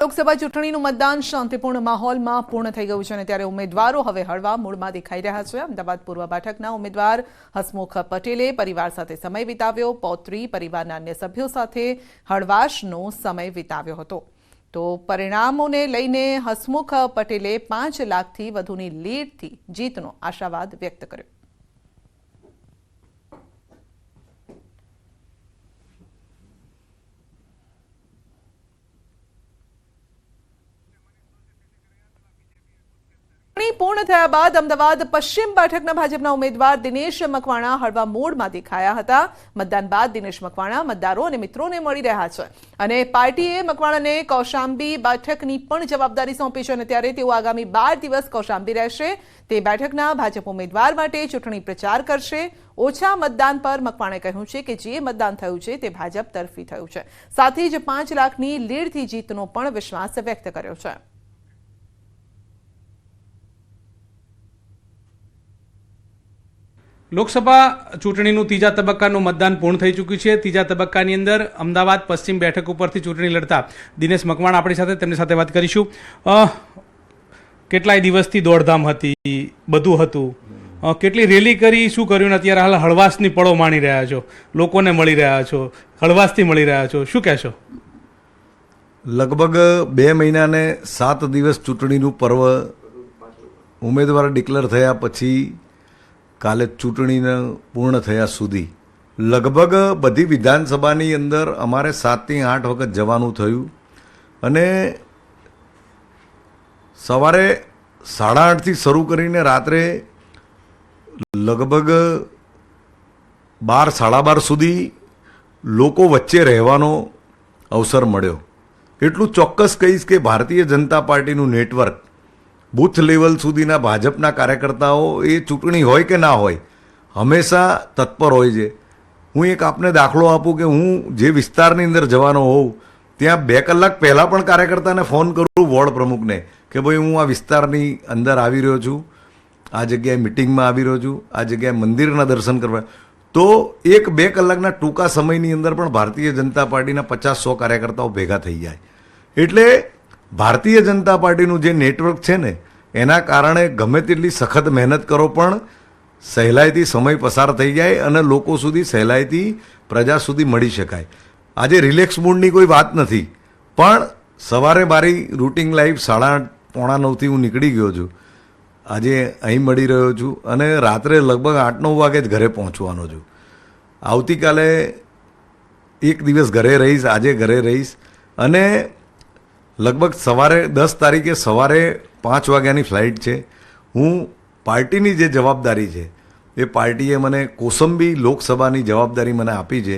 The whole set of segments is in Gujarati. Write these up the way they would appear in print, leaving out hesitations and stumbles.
લોકસભા ચૂંટણીનું મતદાન શાંતિપૂર્ણ માહોલમાં પૂર્ણ થઈ ગયું છે અને ત્યારે ઉમેદવારો હવે હળવા મૂડમાં દેખાઈ રહ્યા છે। અમદાવાદ પૂર્વ બેઠકના ઉમેદવાર હસમુખ પટેલે પરિવાર સાથે સમય વિતાવ્યો। પૌત્રી પરિવારના અન્ય સભ્યો સાથે હળવાશનો સમય વિતાવ્યો હતો। તો પરિણામોને લઈને હસમુખ પટેલે 5 લાખથી વધુની લીડથી જીતનો આશાવાદ વ્યક્ત કર્યો। પૂર્ણ થયા બાદ અમદાવાદ પશ્ચિમ બેઠકના ભાજપના ઉમેદવાર દિનેશ મકવાણા હળવા મૂડમાં દેખાયા હતા। મતદાન બાદ દિનેશ મકવાણા મતદારો અને મિત્રોને મળી રહ્યા છે અને પાર્ટીએ મકવાણાને કૌશાંબી બેઠકની પણ જવાબદારી સોંપી છે અને ત્યારે તેઓ આગામી 12 દિવસ કૌશાંબી રહેશે। તે બેઠકના ભાજપ ઉમેદવાર માટે ચૂંટણી પ્રચાર કરશે। ઓછા મતદાન પર મકવાણાએ કહ્યું છે કે જે મતદાન થયું છે તે ભાજપ તરફી થયું છે। સાથે જ 5 લાખની લીડથી જીતનો પણ વિશ્વાસ વ્યક્ત કર્યો છે। લોકસભા ચૂંટણીનું ત્રીજા તબક્કાનું મતદાન પૂર્ણ થઈ ચૂક્યું છે। ત્રીજા તબક્કાની અંદર અમદાવાદ પશ્ચિમ બેઠક ઉપરથી ચૂંટણી લડતા દિનેશ મકવાણા આપણી સાથે, તેમની સાથે વાત કરીશું। કેટલાય દિવસથી દોડધામ હતી, બધું હતું, કેટલી રેલી કરી, શું કર્યું, અત્યારે હાલ હળવાશની પળો માણી રહ્યા છો, લોકોને મળી રહ્યા છો, હળવાશથી મળી રહ્યા છો, શું કહેશો? લગભગ 2 મહિનાને 7 દિવસ ચૂંટણીનું પર્વ ઉમેદવાર ડિક્લેર થયા પછી કાલે ચૂંટણીને પૂર્ણ થયા સુધી લગભગ બધી વિધાનસભાની અંદર અમારે 7 થી 8 વખત જવાનું થયું અને સવારે 8:30 થી શરૂ કરીને રાત્રે લગભગ 12 સાડા 12 સુધી લોકો વચ્ચે રહેવાનો અવસર મળ્યો। એટલું ચોક્કસ કહીશ કે ભારતીય જનતા પાર્ટીનું નેટવર્ક બૂથ લેવલ સુધીના ભાજપના કાર્યકર્તાઓ એ ચૂંટણી હોય કે ના હોય હંમેશા તત્પર હોય છે। હું એક આપને દાખલો આપું કે હું જે વિસ્તારની અંદર જવાનો હોઉં ત્યાં 2 કલાક પહેલાં પણ કાર્યકર્તાને ફોન કરું, વોર્ડ પ્રમુખને, કે ભાઈ હું આ વિસ્તારની અંદર આવી રહ્યો છું, આ જગ્યાએ મિટિંગમાં આવી રહ્યો છું, આ જગ્યાએ મંદિરના દર્શન કરવા, તો 1-2 કલાકના ટૂંકા સમયની અંદર પણ ભારતીય જનતા પાર્ટીના 50-100 કાર્યકર્તાઓ ભેગા થઈ જાય। એટલે ભારતીય જનતા પાર્ટીનું જે નેટવર્ક છે ને એના કારણે ગમે તેટલી સખત મહેનત કરો પણ સહેલાઈથી સમય પસાર થઈ જાય અને લોકો સુધી સહેલાઈથી પ્રજા સુધી મળી શકાય। આજે રિલેક્સ મૂડની કોઈ વાત નથી, પણ સવારે મારી રૂટિન લાઈફ 8:30-9 હું નીકળી ગયો છું, આજે અહીં મળી રહ્યો છું અને રાત્રે લગભગ 8-9 વાગે જ ઘરે પહોંચવાનો છું। આવતીકાલે એક દિવસ ઘરે રહીશ, આજે ઘરે રહીશ અને લગભગ સવારે 10 તારીખે સવારે 5 વાગ્યાની ફ્લાઇટ છે। હું પાર્ટીની જે જવાબદારી છે એ પાર્ટીએ મને કોસંબી લોકસભાની જવાબદારી મને આપી છે।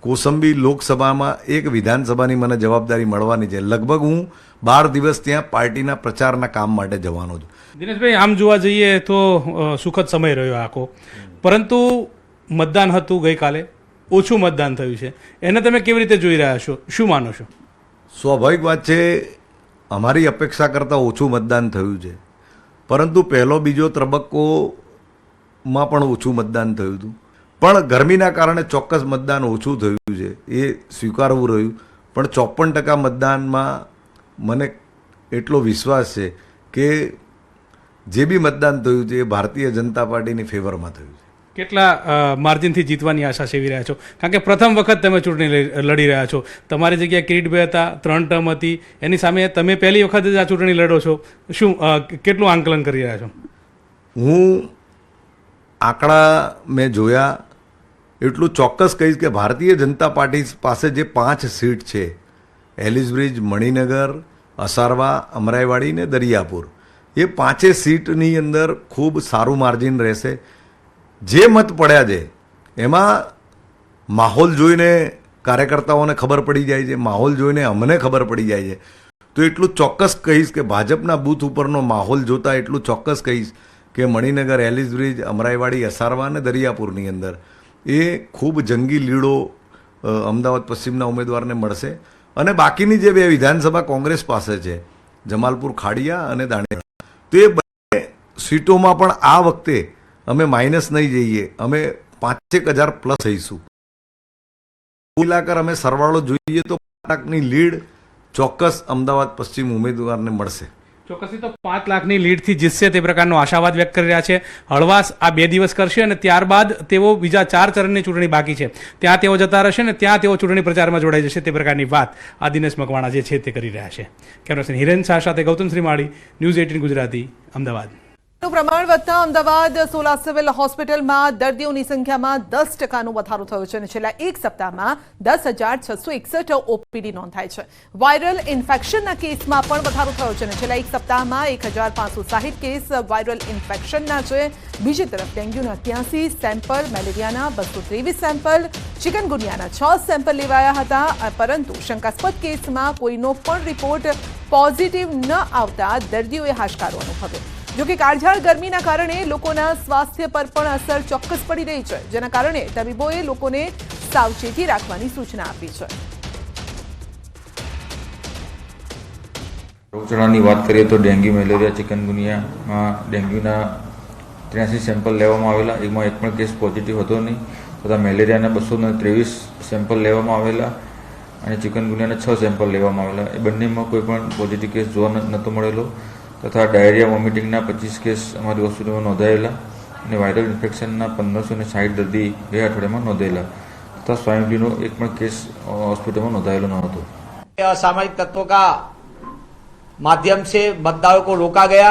કોસંબી લોકસભામાં એક વિધાનસભાની મને જવાબદારી મળવાની છે। લગભગ હું 12 દિવસ ત્યાં પાર્ટીના પ્રચારના કામ માટે જવાનો છું। દિનેશભાઈ, આમ જોવા જઈએ તો સુખદ સમય રહ્યો આખો, પરંતુ મતદાન હતું ગઈકાલે, ઓછું મતદાન થયું છે, એને તમે કેવી રીતે જોઈ રહ્યા છો, શું માનો છો? સ્વાભાવિક વાત છે, અમારી અપેક્ષા કરતાં ઓછું મતદાન થયું છે, પરંતુ પહેલો બીજો તબક્કોમાં પણ ઓછું મતદાન થયું હતું, પણ ગરમીના કારણે ચોક્કસ મતદાન ઓછું થયું છે એ સ્વીકારવું રહ્યું। પણ 54% મતદાનમાં મને એટલો વિશ્વાસ છે કે જે બી મતદાન થયું છે એ ભારતીય જનતા પાર્ટીની ફેવરમાં થયું છે। કેટલા માર્જિનથી જીતવાની આશા સેવી રહ્યા છો? કારણ કે પ્રથમ વખત તમે ચૂંટણી લડી રહ્યા છો, તમારી જગ્યાએ કિરીટભાઈ હતા, 3 ટર્મ હતી, એની સામે તમે પહેલી વખત જ આ ચૂંટણી લડો છો, શું કેટલું આંકલન કરી રહ્યા છો? હું આંકડા મેં જોયા, એટલું ચોક્કસ કહીશ કે ભારતીય જનતા પાર્ટી પાસે જે 5 સીટ છે, એલિસ બ્રિજ, મણિનગર, અસારવા, અમરાઈવાડી ને દરિયાપુર, એ 5 સીટની અંદર ખૂબ સારું માર્જિન રહેશે। જે મત પડ્યા છે એમાં માહોલ જોઈને કાર્યકર્તાઓને ખબર પડી જાય છે, માહોલ જોઈને અમને ખબર પડી જાય છે। તો એટલું ચોક્કસ કહીશ કે ભાજપના બૂથ ઉપરનો માહોલ જોતા એટલું ચોક્કસ કહીશ કે મણિનગર, એલિસ બ્રિજ, અમરાઈવાડી, અસારવા અને દરિયાપુરની અંદર એ ખૂબ જંગી લીડો અમદાવાદ પશ્ચિમના ઉમેદવારને મળશે અને બાકીની જે 2 વિધાનસભા કોંગ્રેસ પાસે છે, જમાલપુર ખાડિયા અને દાણેરા, તો એ બંને સીટોમાં પણ આ વખતે અમે માઇનસ નહીં જઈએ, અમે 5-1 હજાર પ્લસ થઈશું। મિલાકર અમે સરવાળો જોઈએ તો 5 લાખની લીડ ચોક્કસ અમદાવાદ પશ્ચિમ ઉમેદવારને મળશે. ચોક્કસથી તો 5 લાખની લીડથી જીતશે તે પ્રકારનો આશાવાદ વ્યક્ત કરી રહ્યા છે. હળવાશ આ 2 દિવસ કરશે અને ત્યારબાદ તેઓ બીજા 4 ચરણની ચૂંટણી બાકી છે ત્યાં તેઓ જતા રહેશે અને ત્યાં તેઓ ચૂંટણી પ્રચારમાં જોડાઈ જશે તે પ્રકારની વાત આ દિનેશ મકવાણા જે છે તે કરી રહ્યા છે. કેમેરામેન હિરેન શાહ સાથે ગૌતમ શ્રીમાળી, ન્યૂઝ 18 ગુજરાતી, અમદાવાદ. પ્રમાણ વધતા અમદાવાદ સોલા સિવિલ હોસ્પિટલમાં દર્દીઓની સંખ્યામાં 10% વધારો થયો છે અને છેલ્લા એક સપ્તાહમાં 10,661 ઓપીડી નોંધાય છે. વાયરલ ઇન્ફેક્શનના કેસમાં પણ વધારો થયો છે અને છેલ્લા એક સપ્તાહમાં 1,560 કેસ વાયરલ ઇન્ફેક્શનના છે. બીજી તરફ ડેન્ગ્યુના 83 સેમ્પલ, મેલેરિયાના 223 સેમ્પલ, ચિકનગુનિયાના 6 સેમ્પલ લેવાયા હતા, પરંતુ શંકાસ્પદ કેસમાં કોઈનો પણ રિપોર્ટ પોઝિટિવ ન આવતા દર્દીઓએ હાશકારો અનુભવ્યો. જોકે કાળઝાળ ગરમીના કારણે લોકોના સ્વાસ્થ્ય પર પણ અસર ચોક્કસ પડી રહી છે, જેના કારણે તબીબોએ લોકોને સાવચેતી રાખવાની સૂચના આપી છે. રોગચાળાની વાત કરીએ તો ડેન્ગ્યુ, મેલેરિયા, ચિકનગુનિયામાં ડેન્ગ્યુના 83 સેમ્પલ લેવામાં આવેલા, એમાં એક પણ કેસ પોઝિટિવ હતો નહીં, તથા મેલેરિયાના 223 સેમ્પલ લેવામાં આવેલા અને ચિકનગુનિયાના 6 સેમ્પલ લેવામાં આવેલા. એ બંનેમાં કોઈ પણ પોઝિટિવ કેસ જોવા નહોતો મળેલો. તથા ડાયરિયા, વોમિટિંગના 25 કેસ અમારી હોસ્પિટલમાં નોંધાયેલા અને વાયરલ ઇન્ફેક્શનના 1560 દર્દી 2 અઠવાડિયામાં નોંધાયેલા તથા સ્વાઇન ફ્લૂનો એક પણ કેસ હોસ્પિટલમાં नोंधाયેલો ન હતો. असामरिक तत्वों का माध्यम से मतदारों को रोका गया,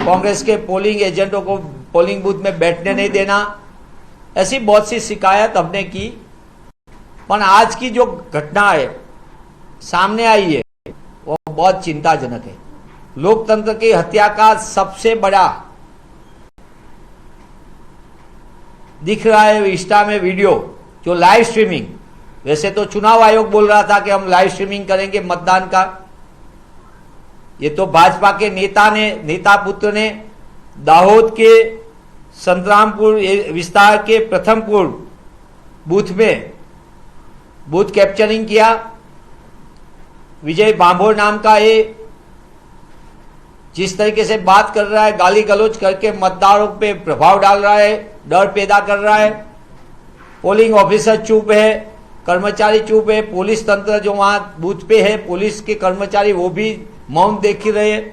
कांग्रेस के पोलिंग एजेंटों को पोलिंग बूथ में बैठने नहीं देना, ऐसी बहुत सी शिकायत हमने की. पर आज की जो घटना है सामने आई है वो बहुत चिंताजनक है. लोकतंत्र की हत्या का सबसे बड़ा दिख रहा है इंस्टा में वीडियो, जो लाइव स्ट्रीमिंग. वैसे तो चुनाव आयोग बोल रहा था कि हम लाइव स्ट्रीमिंग करेंगे मतदान का. ये तो भाजपा के नेता पुत्र ने दाहोद के संतरामपुर विस्तार के प्रथमपुर बूथ में बूथ कैप्चरिंग किया. विजय बांभोर नाम का ये जिस तरीके से बात कर रहा है, गाली गलौज करके मतदारों पे प्रभाव डाल रहा है, डर पैदा कर रहा है. पोलिंग ऑफिसर चुप है, कर्मचारी चुप है, पुलिस तंत्र जो वहां बूथ पे है, पुलिस के कर्मचारी वो भी मौन देख रहे हैं.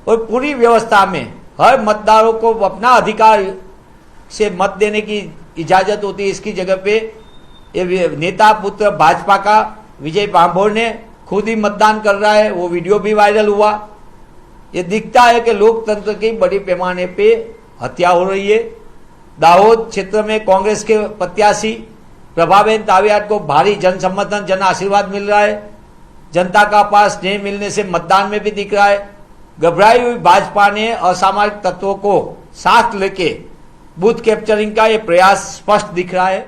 और पूरी व्यवस्था में हर मतदारों को अपना अधिकार से मत देने की इजाजत होती है. इसकी जगह पे ये नेता पुत्र भाजपा का विजय बांभोर ने खुद ही मतदान कर रहा है. वो वीडियो भी वायरल हुआ. ये दिखता है कि लोकतंत्र की बड़ी पैमाने पे हत्या हो रही है. दाहोद क्षेत्र में कांग्रेस के प्रत्याशी प्रभाबेन तावियात को भारी जन समर्थन, जन आशीर्वाद मिल रहा है. जनता का पास स्नेह मिलने से मतदान में भी दिख रहा है. घबराई हुई भाजपा ने असामरिक तत्वों को साथ लेके बूथ कैप्चरिंग का ये प्रयास स्पष्ट दिख रहा है.